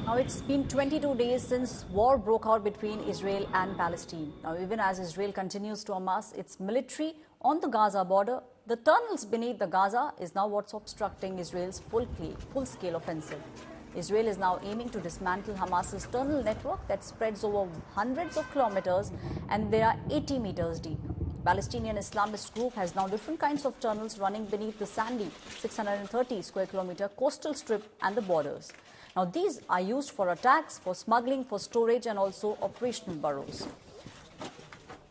Now, it's been 22 days since war broke out between Israel and Palestine. Now, even as Israel continues to amass its military on the Gaza border, the tunnels beneath the Gaza is now what's obstructing Israel's full-scale offensive. Israel is now aiming to dismantle Hamas's tunnel network that spreads over hundreds of kilometers and they are 80 meters deep. Palestinian Islamist group has now different kinds of tunnels running beneath the sandy 630 square kilometer coastal strip and the borders. Now, these are used for attacks, for smuggling, for storage and also operational burrows.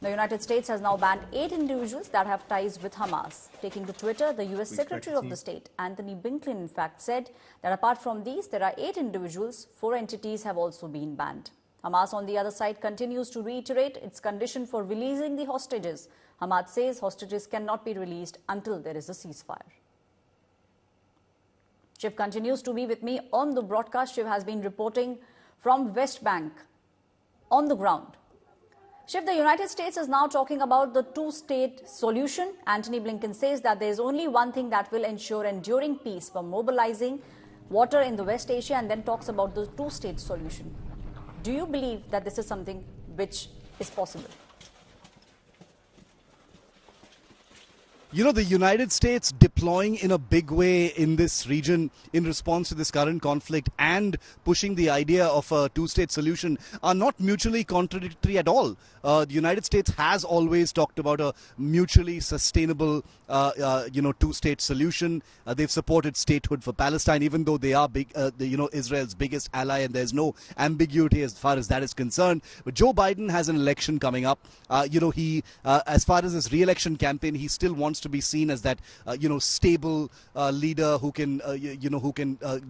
The United States has now banned 8 individuals that have ties with Hamas. Taking to Twitter, the U.S. Secretary of the State, Anthony Blinken, in fact, said that apart from these, there are 8 individuals, 4 entities have also been banned. Hamas, on the other side, continues to reiterate its condition for releasing the hostages. Hamas says hostages cannot be released until there is a ceasefire. Shiv continues to be with me on the broadcast. Shiv has been reporting from West Bank on the ground. Shiv, the United States is now talking about the two-state solution. Anthony Blinken says that there is only one thing that will ensure enduring peace for mobilizing water in the West Asia, and then talks about the two-state solution. Do you believe that this is something which is possible? You know, the United States deploying in a big way in this region in response to this current conflict and pushing the idea of a two-state solution are not mutually contradictory at all. The United States has always talked about a mutually sustainable, two-state solution. They've supported statehood for Palestine, even though they are Israel's biggest ally, and there's no ambiguity as far as that is concerned. But Joe Biden has an election coming up. As far as his re-election campaign, he still wants to be seen as that stable leader who can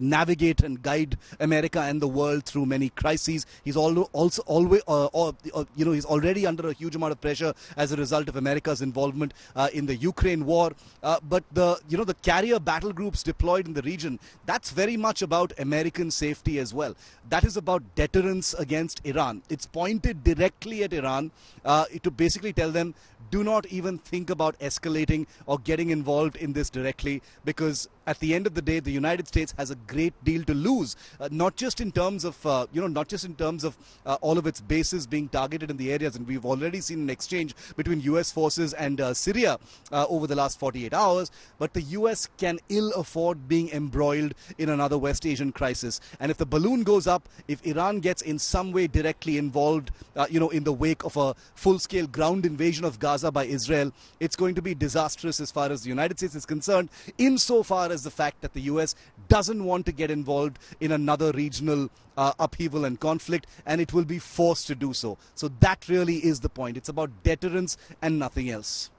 navigate and guide America and the world through many crises. He's he's already under a huge amount of pressure as a result of America's involvement in the Ukraine war. But the carrier battle groups deployed in the region, that's very much about American safety as well. That is about deterrence against Iran. It's pointed directly at Iran to basically tell them, do not even think about escalating or getting involved in this directly, because at the end of the day, the United States has a great deal to lose, not just in terms of all of its bases being targeted in the areas. And we've already seen an exchange between U.S. forces and Syria over the last 48 hours. But the U.S. can ill afford being embroiled in another West Asian crisis. And if the balloon goes up, if Iran gets in some way directly involved, in the wake of a full-scale ground invasion of Gaza by Israel, it's going to be disastrous as far as the United States is concerned, insofar as the fact that the U.S. doesn't want to get involved in another regional upheaval and conflict, and it will be forced to do so. So that really is the point. It's about deterrence and nothing else.